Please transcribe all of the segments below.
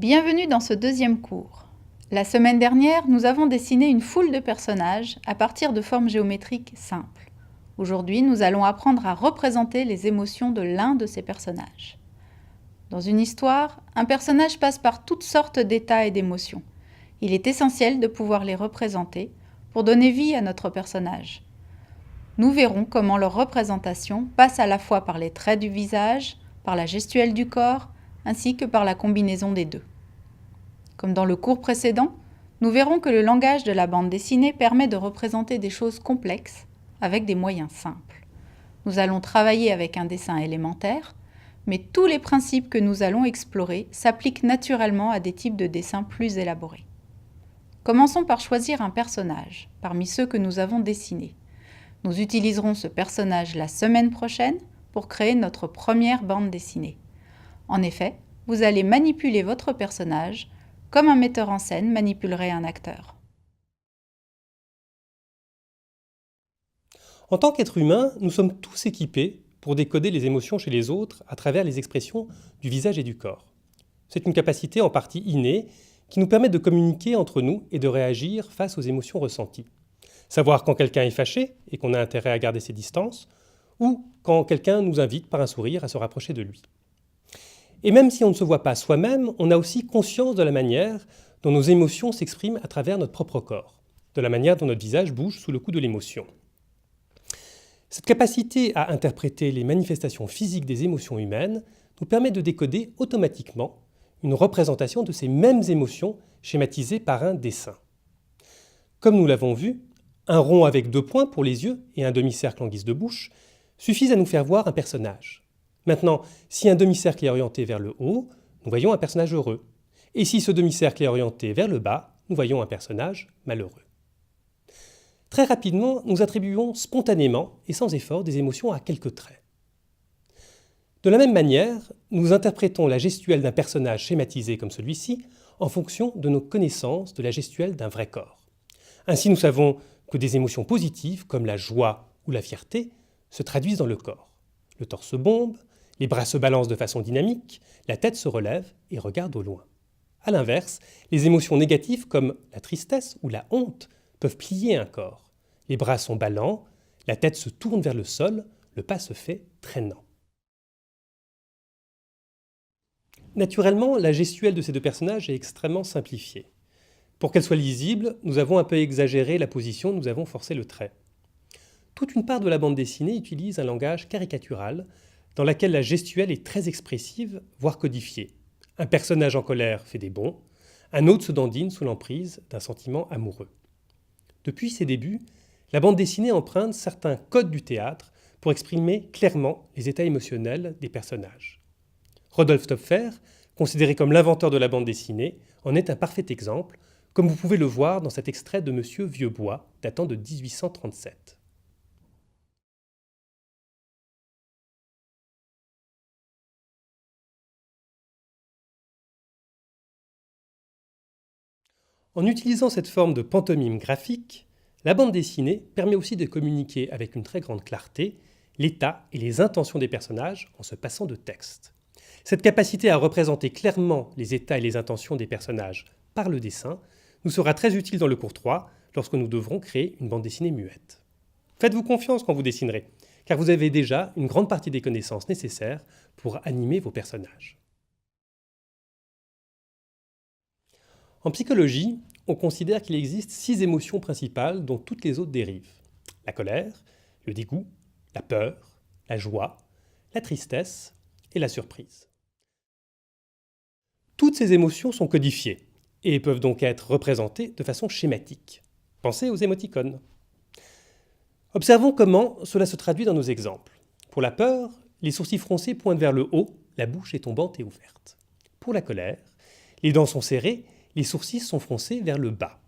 Bienvenue dans ce deuxième cours. La semaine dernière, nous avons dessiné une foule de personnages à partir de formes géométriques simples. Aujourd'hui, nous allons apprendre à représenter les émotions de l'un de ces personnages. Dans une histoire, un personnage passe par toutes sortes d'états et d'émotions. Il est essentiel de pouvoir les représenter pour donner vie à notre personnage. Nous verrons comment leur représentation passe à la fois par les traits du visage, par la gestuelle du corps, ainsi que par la combinaison des deux. Comme dans le cours précédent, nous verrons que le langage de la bande dessinée permet de représenter des choses complexes avec des moyens simples. Nous allons travailler avec un dessin élémentaire, mais tous les principes que nous allons explorer s'appliquent naturellement à des types de dessins plus élaborés. Commençons par choisir un personnage parmi ceux que nous avons dessinés. Nous utiliserons ce personnage la semaine prochaine pour créer notre première bande dessinée. En effet, vous allez manipuler votre personnage comme un metteur en scène manipulerait un acteur. En tant qu'être humain, nous sommes tous équipés pour décoder les émotions chez les autres à travers les expressions du visage et du corps. C'est une capacité en partie innée qui nous permet de communiquer entre nous et de réagir face aux émotions ressenties. Savoir quand quelqu'un est fâché et qu'on a intérêt à garder ses distances, ou quand quelqu'un nous invite par un sourire à se rapprocher de lui. Et même si on ne se voit pas soi-même, on a aussi conscience de la manière dont nos émotions s'expriment à travers notre propre corps, de la manière dont notre visage bouge sous le coup de l'émotion. Cette capacité à interpréter les manifestations physiques des émotions humaines nous permet de décoder automatiquement une représentation de ces mêmes émotions schématisées par un dessin. Comme nous l'avons vu, un rond avec 2 points pour les yeux et un demi-cercle en guise de bouche suffisent à nous faire voir un personnage. Maintenant, si un demi-cercle est orienté vers le haut, nous voyons un personnage heureux. Et si ce demi-cercle est orienté vers le bas, nous voyons un personnage malheureux. Très rapidement, nous attribuons spontanément et sans effort des émotions à quelques traits. De la même manière, nous interprétons la gestuelle d'un personnage schématisé comme celui-ci en fonction de nos connaissances de la gestuelle d'un vrai corps. Ainsi, nous savons que des émotions positives, comme la joie ou la fierté, se traduisent dans le corps. Le torse bombe, les bras se balancent de façon dynamique, la tête se relève et regarde au loin. A l'inverse, les émotions négatives comme la tristesse ou la honte peuvent plier un corps. Les bras sont ballants, la tête se tourne vers le sol, le pas se fait traînant. Naturellement, la gestuelle de ces 2 personnages est extrêmement simplifiée. Pour qu'elle soit lisible, nous avons un peu exagéré la position, nous avons forcé le trait. Toute une part de la bande dessinée utilise un langage caricatural dans laquelle la gestuelle est très expressive, voire codifiée. Un personnage en colère fait des bonds, un autre se dandine sous l'emprise d'un sentiment amoureux. Depuis ses débuts, la bande dessinée emprunte certains codes du théâtre pour exprimer clairement les états émotionnels des personnages. Rodolphe Töpffer, considéré comme l'inventeur de la bande dessinée, en est un parfait exemple, comme vous pouvez le voir dans cet extrait de Monsieur Vieux-Bois, datant de 1837. En utilisant cette forme de pantomime graphique, la bande dessinée permet aussi de communiquer avec une très grande clarté l'état et les intentions des personnages en se passant de texte. Cette capacité à représenter clairement les états et les intentions des personnages par le dessin nous sera très utile dans le cours 3 lorsque nous devrons créer une bande dessinée muette. Faites-vous confiance quand vous dessinerez, car vous avez déjà une grande partie des connaissances nécessaires pour animer vos personnages. En psychologie, on considère qu'il existe 6 émotions principales dont toutes les autres dérivent. La colère, le dégoût, la peur, la joie, la tristesse et la surprise. Toutes ces émotions sont codifiées et peuvent donc être représentées de façon schématique. Pensez aux émoticônes. Observons comment cela se traduit dans nos exemples. Pour la peur, les sourcils froncés pointent vers le haut, la bouche est tombante et ouverte. Pour la colère, les dents sont serrées, les sourcils sont froncés vers le bas.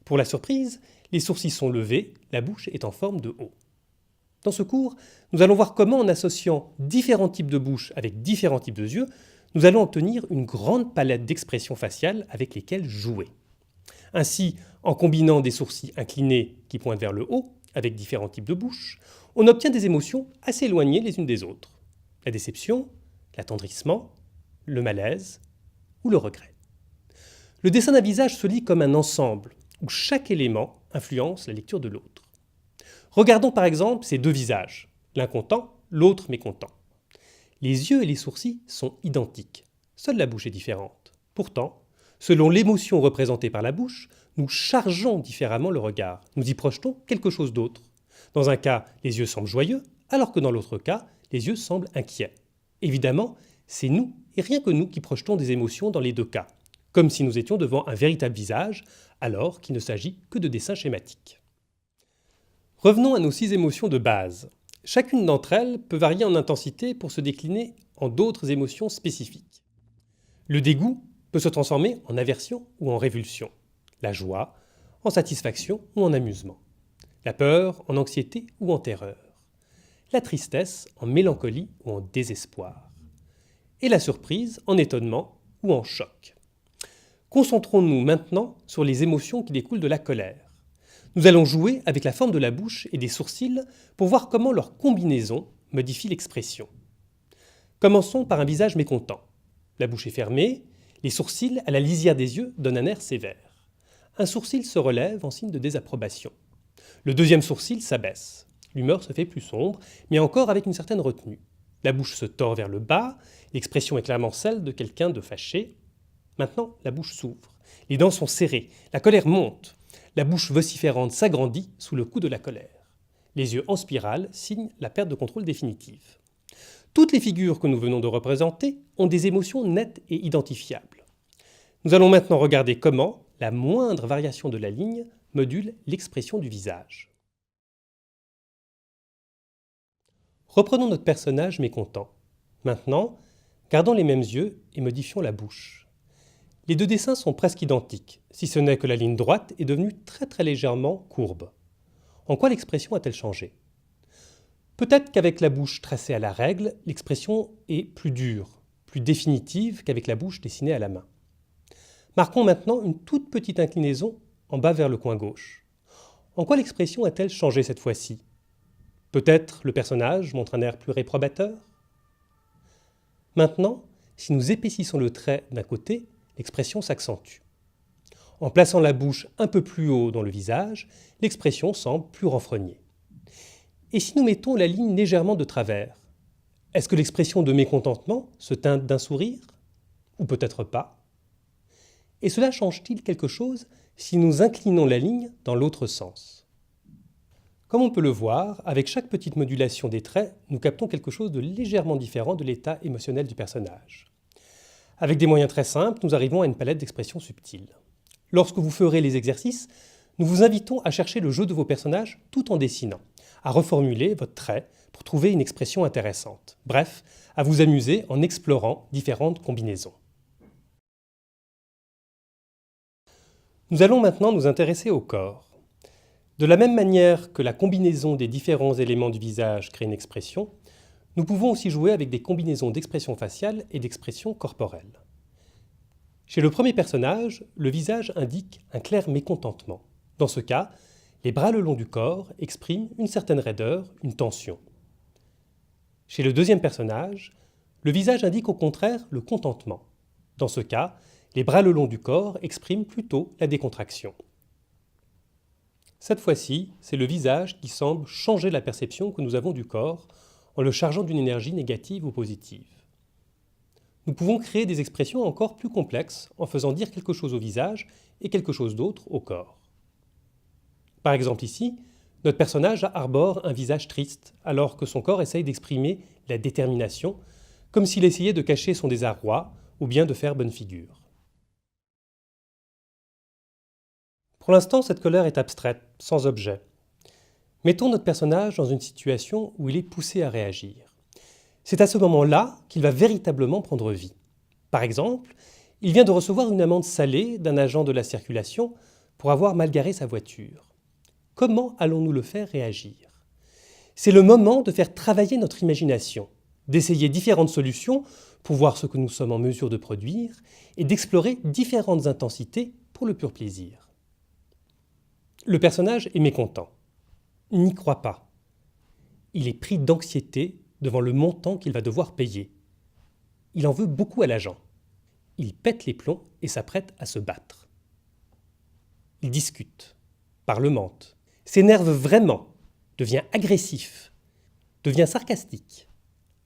Pour la surprise, les sourcils sont levés, la bouche est en forme de O. Dans ce cours, nous allons voir comment, en associant différents types de bouches avec différents types de yeux, nous allons obtenir une grande palette d'expressions faciales avec lesquelles jouer. Ainsi, en combinant des sourcils inclinés qui pointent vers le haut, avec différents types de bouches, on obtient des émotions assez éloignées les unes des autres. La déception, l'attendrissement, le malaise ou le regret. Le dessin d'un visage se lit comme un ensemble où chaque élément influence la lecture de l'autre. Regardons par exemple ces deux visages, l'un content, l'autre mécontent. Les yeux et les sourcils sont identiques, seule la bouche est différente. Pourtant, selon l'émotion représentée par la bouche, nous chargeons différemment le regard, nous y projetons quelque chose d'autre. Dans un cas, les yeux semblent joyeux, alors que dans l'autre cas, les yeux semblent inquiets. Évidemment, c'est nous et rien que nous qui projetons des émotions dans les deux cas, comme si nous étions devant un véritable visage, alors qu'il ne s'agit que de dessins schématiques. Revenons à nos 6 émotions de base. Chacune d'entre elles peut varier en intensité pour se décliner en d'autres émotions spécifiques. Le dégoût peut se transformer en aversion ou en révulsion, la joie en satisfaction ou en amusement, la peur en anxiété ou en terreur, la tristesse en mélancolie ou en désespoir, et la surprise en étonnement ou en choc. Concentrons-nous maintenant sur les émotions qui découlent de la colère. Nous allons jouer avec la forme de la bouche et des sourcils pour voir comment leur combinaison modifie l'expression. Commençons par un visage mécontent. La bouche est fermée, les sourcils à la lisière des yeux donnent un air sévère. Un sourcil se relève en signe de désapprobation. Le deuxième sourcil s'abaisse. L'humeur se fait plus sombre, mais encore avec une certaine retenue. La bouche se tord vers le bas, l'expression est clairement celle de quelqu'un de fâché. Maintenant, la bouche s'ouvre. Les dents sont serrées, la colère monte. La bouche vociférante s'agrandit sous le coup de la colère. Les yeux en spirale signent la perte de contrôle définitive. Toutes les figures que nous venons de représenter ont des émotions nettes et identifiables. Nous allons maintenant regarder comment la moindre variation de la ligne module l'expression du visage. Reprenons notre personnage mécontent. Maintenant, gardons les mêmes yeux et modifions la bouche. Les deux dessins sont presque identiques, si ce n'est que la ligne droite est devenue très légèrement courbe. En quoi l'expression a-t-elle changé ? Peut-être qu'avec la bouche tracée à la règle, l'expression est plus dure, plus définitive qu'avec la bouche dessinée à la main. Marquons maintenant une toute petite inclinaison en bas vers le coin gauche. En quoi l'expression a-t-elle changé cette fois-ci ? Peut-être le personnage montre un air plus réprobateur ? Maintenant, si nous épaississons le trait d'un côté, l'expression s'accentue. En plaçant la bouche un peu plus haut dans le visage, l'expression semble plus renfrognée. Et si nous mettons la ligne légèrement de travers, est-ce que l'expression de mécontentement se teinte d'un sourire ? Ou peut-être pas ? Et cela change-t-il quelque chose si nous inclinons la ligne dans l'autre sens ? Comme on peut le voir, avec chaque petite modulation des traits, nous captons quelque chose de légèrement différent de l'état émotionnel du personnage. Avec des moyens très simples, nous arrivons à une palette d'expressions subtiles. Lorsque vous ferez les exercices, nous vous invitons à chercher le jeu de vos personnages tout en dessinant, à reformuler votre trait pour trouver une expression intéressante. Bref, à vous amuser en explorant différentes combinaisons. Nous allons maintenant nous intéresser au corps. De la même manière que la combinaison des différents éléments du visage crée une expression, nous pouvons aussi jouer avec des combinaisons d'expression faciale et d'expression corporelle. Chez le premier personnage, le visage indique un clair mécontentement. Dans ce cas, les bras le long du corps expriment une certaine raideur, une tension. Chez le deuxième personnage, le visage indique au contraire le contentement. Dans ce cas, les bras le long du corps expriment plutôt la décontraction. Cette fois-ci, c'est le visage qui semble changer la perception que nous avons du corps en le chargeant d'une énergie négative ou positive. Nous pouvons créer des expressions encore plus complexes en faisant dire quelque chose au visage et quelque chose d'autre au corps. Par exemple ici, notre personnage arbore un visage triste alors que son corps essaye d'exprimer la détermination, comme s'il essayait de cacher son désarroi ou bien de faire bonne figure. Pour l'instant, cette colère est abstraite, sans objet. Mettons notre personnage dans une situation où il est poussé à réagir. C'est à ce moment-là qu'il va véritablement prendre vie. Par exemple, il vient de recevoir une amende salée d'un agent de la circulation pour avoir mal garé sa voiture. Comment allons-nous le faire réagir ? C'est le moment de faire travailler notre imagination, d'essayer différentes solutions pour voir ce que nous sommes en mesure de produire et d'explorer différentes intensités pour le pur plaisir. Le personnage est mécontent. Il n'y croit pas. Il est pris d'anxiété devant le montant qu'il va devoir payer. Il en veut beaucoup à l'agent. il pète les plombs et s'apprête à se battre. Il discute, parlemente, s'énerve vraiment, devient agressif, devient sarcastique,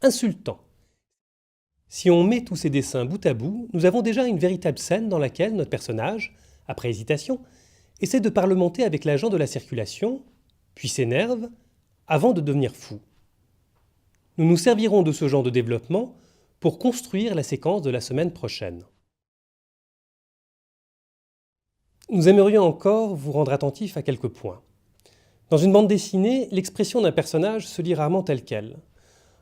insultant. Si on met tous ces dessins bout à bout, nous avons déjà une véritable scène dans laquelle notre personnage, après hésitation, essaie de parlementer avec l'agent de la circulation, puis s'énerve, avant de devenir fou. Nous nous servirons de ce genre de développement pour construire la séquence de la semaine prochaine. Nous aimerions encore vous rendre attentif à quelques points. Dans une bande dessinée, l'expression d'un personnage se lit rarement telle quelle.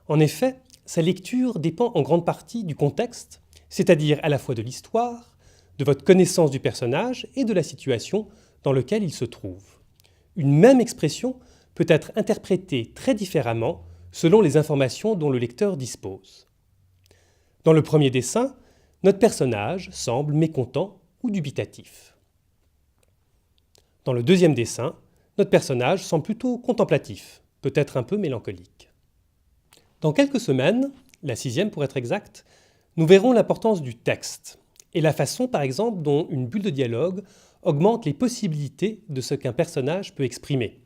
En effet, sa lecture dépend en grande partie du contexte, c'est-à-dire à la fois de l'histoire, de votre connaissance du personnage et de la situation dans laquelle il se trouve. Une même expression peut être interprétée très différemment selon les informations dont le lecteur dispose. Dans le premier dessin, notre personnage semble mécontent ou dubitatif. Dans le deuxième dessin, notre personnage semble plutôt contemplatif, peut-être un peu mélancolique. Dans quelques semaines, la 6e pour être exact, nous verrons l'importance du texte et la façon par exemple dont une bulle de dialogue augmente les possibilités de ce qu'un personnage peut exprimer,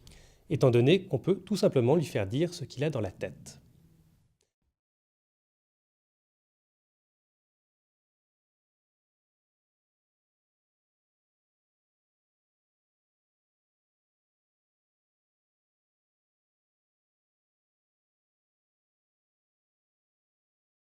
étant donné qu'on peut tout simplement lui faire dire ce qu'il a dans la tête.